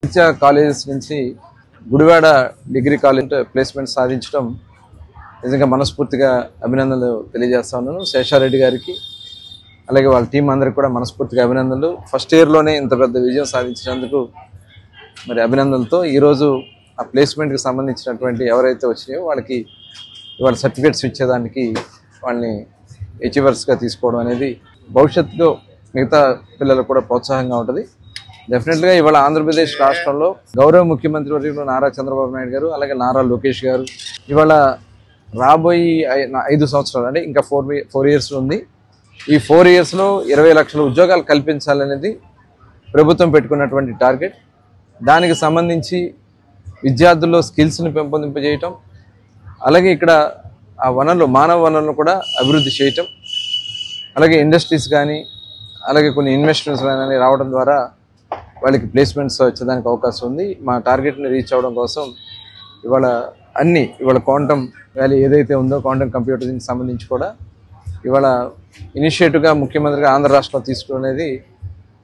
విద్యా కాలేజెస్ నుంచి Gudivada degree college placement సాధించడం నిజంగా మనస్ఫూర్తిగా అభినందనలు తెలియజేస్తా ఉన్నాను శేషారెడ్డి గారికి. అలాగే వాళ్ళ టీం అందరికి కూడా మనస్ఫూర్తిగా అభినందనలు. ఫస్ట్ ఇయర్లోనే ఇంత పెద్ద విజయం సాధించినందుకు మరి అభినందనలతో ఈరోజు ఆ ప్లేస్మెంట్కి సంబంధించినటువంటి ఎవరైతే వచ్చినాయో వాళ్ళకి ఇవాళ సర్టిఫికేట్స్ ఇచ్చేదానికి వాళ్ళని అచీవర్స్గా తీసుకోవడం అనేది భవిష్యత్తులో మిగతా పిల్లలకు కూడా ప్రోత్సాహంగా ఉంటుంది. డెఫినెట్గా ఇవాళ ఆంధ్రప్రదేశ్ రాష్ట్రంలో గౌరవ ముఖ్యమంత్రి వర్యులు నారా చంద్రబాబు నాయుడు గారు, అలాగే నారా లోకేష్ గారు ఇవాళ రాబోయే 5 సంవత్సరాలు అంటే ఇంకా 4 ఇయర్స్ ఉంది. ఈ 4 ఇయర్స్లో 20 లక్షల ఉద్యోగాలు కల్పించాలనేది ప్రభుత్వం పెట్టుకున్నటువంటి టార్గెట్. దానికి సంబంధించి విద్యార్థుల్లో స్కిల్స్ని పెంపొందింపజేయటం, అలాగే ఇక్కడ ఆ వనరులు మానవ వనరులను కూడా అభివృద్ధి చేయటం, అలాగే ఇండస్ట్రీస్ కానీ అలాగే కొన్ని ఇన్వెస్ట్మెంట్స్ కానీ రావడం ద్వారా వాళ్ళకి ప్లేస్మెంట్స్ వచ్చేదానికి అవకాశం ఉంది. మా టార్గెట్ని రీచ్ అవ్వడం కోసం ఇవాళ క్వాంటమ్ వ్యాలీ ఏదైతే ఉందో క్వాంటమ్ కంప్యూటర్కి సంబంధించి కూడా ఇవాళ ఇనిషియేటివ్గా ముఖ్యమంత్రిగా ఆంధ్ర రాష్ట్రంలో తీసుకునేది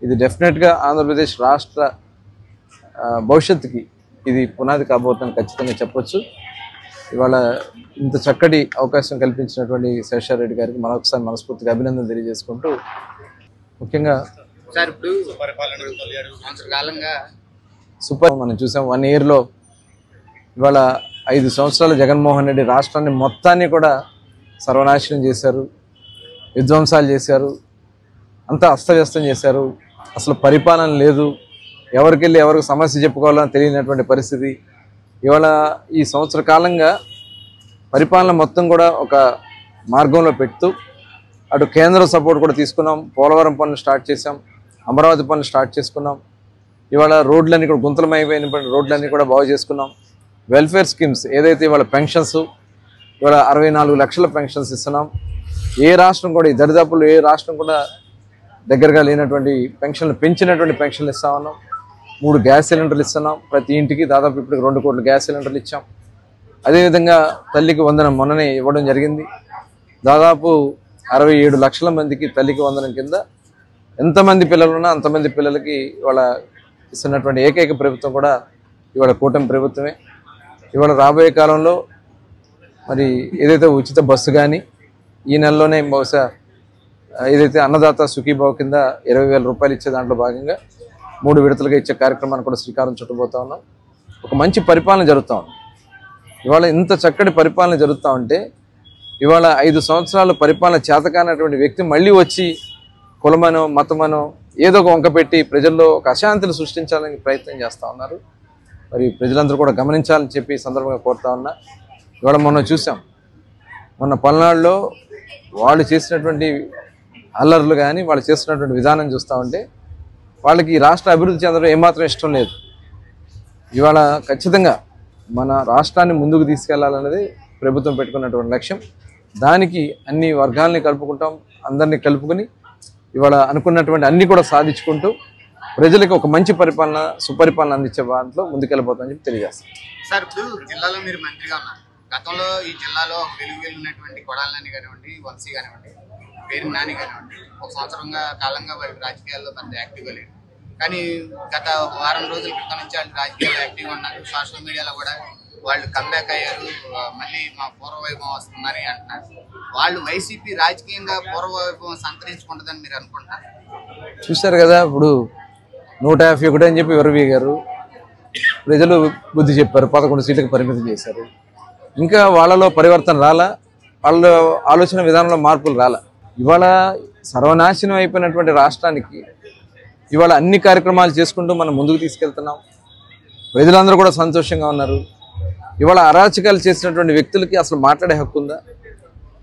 ఇది డెఫినెట్గా ఆంధ్రప్రదేశ్ రాష్ట్ర భవిష్యత్తుకి ఇది పునాది కాబోతుందని ఖచ్చితంగా చెప్పొచ్చు. ఇవాళ ఇంత చక్కటి అవకాశం కల్పించినటువంటి శేషారెడ్డి గారికి మరొకసారి మనస్ఫూర్తిగా అభినందన తెలియజేసుకుంటూ, ముఖ్యంగా సూపర్ మనం చూసాం 1 ఇయర్లో ఇవాళ 5 సంవత్సరాలు జగన్మోహన్ రెడ్డి రాష్ట్రాన్ని మొత్తాన్ని కూడా సర్వనాశనం చేశారు, విధ్వంసాలు చేశారు, అంతా అస్తవ్యస్తం చేశారు. అసలు పరిపాలన లేదు, ఎవరికి సమస్య చెప్పుకోవాలని తెలియనటువంటి పరిస్థితి. ఇవాళ ఈ సంవత్సర కాలంగా పరిపాలన మొత్తం కూడా ఒక మార్గంలో పెడుతూ అటు కేంద్ర సపోర్ట్ కూడా తీసుకున్నాం. పోలవరం పనులు స్టార్ట్ చేసాం, అమరావతి పనులు స్టార్ట్ చేసుకున్నాం. ఇవాళ రోడ్లన్నీ కూడా గుంతలమైపోయినటువంటి రోడ్లన్నీ కూడా బాగు చేసుకున్నాం. వెల్ఫేర్ స్కీమ్స్ ఏదైతే ఇవాళ పెన్షన్స్ ఇవాళ 64 లక్షల పెన్షన్స్ ఇస్తున్నాం. ఏ రాష్ట్రం కూడా ఈ దరిదాపుల్లో ఏ రాష్ట్రం కూడా దగ్గరగా లేనటువంటి పెన్షన్లు పెంచినటువంటి పెన్షన్లు ఇస్తా ఉన్నాం. 3 గ్యాస్ సిలిండర్లు ఇస్తున్నాం. ప్రతి ఇంటికి దాదాపు ఇప్పటికి 2 కోట్ల గ్యాస్ సిలిండర్లు ఇచ్చాం. అదేవిధంగా తల్లికి వందనం మొన్ననే ఇవ్వడం జరిగింది. దాదాపు 67 లక్షల మందికి తల్లికి వందనం కింద ఎంతమంది పిల్లలు ఉన్నా అంతమంది పిల్లలకి ఇవాళ ఇస్తున్నటువంటి ఏకైక ప్రభుత్వం కూడా ఇవాళ కూటమి ప్రభుత్వమే. ఇవాళ రాబోయే కాలంలో మరి ఏదైతే ఉచిత బస్సు కానీ ఈ నెలలోనే బహుశా ఏదైతే అన్నదాత సుఖీభావ కింద 20,000 రూపాయలు ఇచ్చే దాంట్లో భాగంగా 3 విడతలుగా ఇచ్చే కార్యక్రమాన్ని కూడా శ్రీకారం చుట్టబోతా ఉన్నాం. ఒక మంచి పరిపాలన జరుగుతూ ఉంది. ఇవాళ ఇంత చక్కటి పరిపాలన జరుగుతూ ఉంటే ఇవాళ 5 సంవత్సరాలు పరిపాలన చేతకానటువంటి వ్యక్తి మళ్ళీ వచ్చి కులమనో మతమనో ఏదో ఒక వంక పెట్టి ప్రజల్లో ఒక అశాంతిని సృష్టించాలని ప్రయత్నం చేస్తూ ఉన్నారు. మరి ప్రజలందరూ కూడా గమనించాలని చెప్పి సందర్భంగా కోరుతా ఉన్నా. ఇవాళ మొన్న పల్నాడులో వాళ్ళు చేసినటువంటి అల్లర్లు కానీ వాళ్ళు చేస్తున్నటువంటి విధానం చూస్తూ ఉంటే వాళ్ళకి రాష్ట్ర అభివృద్ధి చెందడం ఏమాత్రం ఇష్టం లేదు. ఇవాళ ఖచ్చితంగా మన రాష్ట్రాన్ని ముందుకు తీసుకెళ్లాలనేది ప్రభుత్వం పెట్టుకున్నటువంటి లక్ష్యం. దానికి అన్ని వర్గాలని కలుపుకుంటాం, అందరినీ కలుపుకొని ఇవాళ అనుకున్నటువంటి అన్ని కూడా సాధించుకుంటూ ప్రజలకు ఒక మంచి పరిపాలన సుపరిపాలన అందించే దాంట్లో ముందుకెళ్ళిపోతామని చెప్పి తెలియజేస్తాం. సార్, ఇప్పుడు జిల్లాలో మీరు మంత్రిగా ఉన్నారు. గతంలో ఈ జిల్లాలో వెలుగున్నటువంటి కొడాలని కానివ్వండి, వంశీ కానివ్వండి, పేరు నాని కానివ్వండి, 1 సంవత్సరంగా కాలంగా వారి రాజకీయాల్లో పెద్ద యాక్టివ్గా లేదు. కానీ గత వారం రోజుల క్రితం నుంచి వాళ్ళు రాజకీయాల్లో యాక్టివ్గా ఉన్నారు. సోషల్ మీడియాలో కూడా వాళ్ళు కంబ్యాక్ అయ్యారు, మళ్ళీ మా పూర్వవైభవం వస్తుందని అంటున్నారు. వాళ్ళు వైసీపీ రాజకీయంగా పూర్వవైభవం సంతరించుకుంటుందని మీరు అనుకుంటున్నారు? చూశారు కదా, ఇప్పుడు 151 అని చెప్పి విరవీ గారు ప్రజలు బుద్ధి చెప్పారు, 11 సీట్లకు పరిమితం చేశారు. ఇంకా వాళ్ళలో పరివర్తన రాలా, వాళ్ళ ఆలోచన విధానంలో మార్పులు రాలా. ఇవాళ సర్వనాశనం అయిపోయినటువంటి రాష్ట్రానికి ఇవాళ అన్ని కార్యక్రమాలు చేసుకుంటూ మనం ముందుకు తీసుకెళ్తున్నాం. ప్రజలందరూ కూడా సంతోషంగా ఉన్నారు. ఇవాళ అరాచకాలు చేసినటువంటి వ్యక్తులకి అసలు మాట్లాడే హక్కు ఉందా?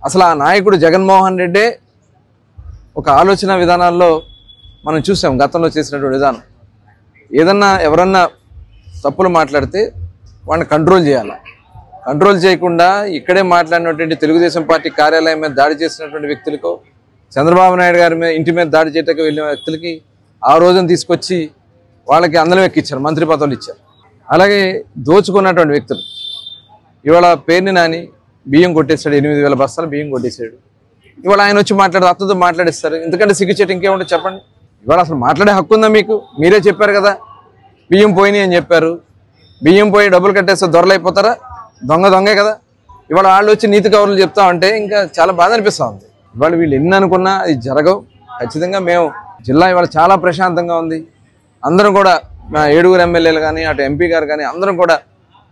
అసలు ఆ నాయకుడు జగన్మోహన్ రెడ్డే ఒక ఆలోచన విధానాల్లో మనం చూసాం గతంలో చేసినటువంటి విధానం. ఏదన్నా ఎవరన్నా తప్పులు మాట్లాడితే వాడిని కంట్రోల్ చేయాలి. కంట్రోల్ చేయకుండా ఇక్కడే మాట్లాడినటువంటి తెలుగుదేశం పార్టీ కార్యాలయం మీద దాడి చేసినటువంటి వ్యక్తులకు, చంద్రబాబు నాయుడు గారి మీద ఇంటి మీద దాడి చేయడానికి వెళ్ళిన వ్యక్తులకి ఆ రోజున తీసుకొచ్చి వాళ్ళకి అందలం ఎక్కించారు, మంత్రి పదవులు ఇచ్చారు. అలాగే దోచుకున్నటువంటి వ్యక్తులు ఇవాళ పేరుని నాని బియ్యం కొట్టేశాడు, 8,000 బస్తాలు బియ్యం కొట్టేశాడు. ఇవాళ ఆయన వచ్చి అతనితో మాట్లాడిస్తారు. ఎందుకంటే సిగ్గుచేటు ఇంకేముంటే చెప్పండి. ఇవాళ అసలు మాట్లాడే హక్కు ఉందా మీకు? మీరే చెప్పారు కదా, బియ్యం పోయినాయి అని చెప్పారు. బియ్యం పోయి డబ్బులు కట్టేస్తే దొరలైపోతారా? దొంగే కదా. ఇవాళ వాళ్ళు వచ్చి నీతి కవర్లు చెప్తా ఉంటే ఇంకా చాలా బాధ అనిపిస్తూ ఉంది. ఇవాళ వీళ్ళు ఎన్ని అనుకున్నా అది జరగవు. ఖచ్చితంగా మేము జిల్లా ఇవాళ చాలా ప్రశాంతంగా ఉంది. అందరం కూడా మా 7 ఎమ్మెల్యేలు కానీ అటు ఎంపీ గారు కానీ అందరం కూడా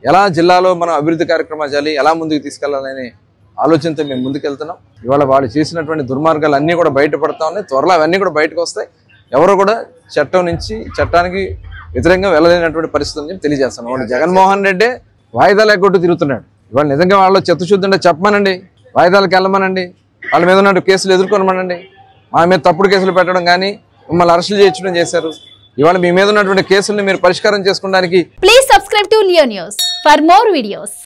ఎలా జిల్లాలో మనం అభివృద్ధి కార్యక్రమాలు చేయాలి, ఎలా ముందుకు తీసుకెళ్లాలనే ఆలోచనతో మేము ముందుకెళ్తున్నాం. ఇవాళ వాళ్ళు చేసినటువంటి దుర్మార్గాలు అన్నీ కూడా బయటపడతా ఉన్నాయి. త్వరలో అవన్నీ కూడా బయటకు వస్తాయి. ఎవరు కూడా చట్టానికి వ్యతిరేకంగా వెళ్ళలేనటువంటి పరిస్థితి అని తెలియజేస్తాను. వాళ్ళు జగన్మోహన్ రెడ్డి వాయిదాలు ఎగ్గొట్టు తిరుగుతున్నాడు. ఇవాళ నిజంగా వాళ్ళు చిత్తశుద్ధి ఉంటే చెప్పమనండి, వాయిదాలకు వెళ్ళమనండి, వాళ్ళ మీద ఉన్న కేసులు ఎదుర్కొనమనండి. మా మీద తప్పుడు కేసులు పెట్టడం కానీ మిమ్మల్ని అరెస్టులు చేయించడం చేశారు. ఇవాళ మీ మీద ఉన్నటువంటి కేసుల్ని మీరు పరిష్కారం చేసుకోవడానికి please subscribe to Leo news for more videos.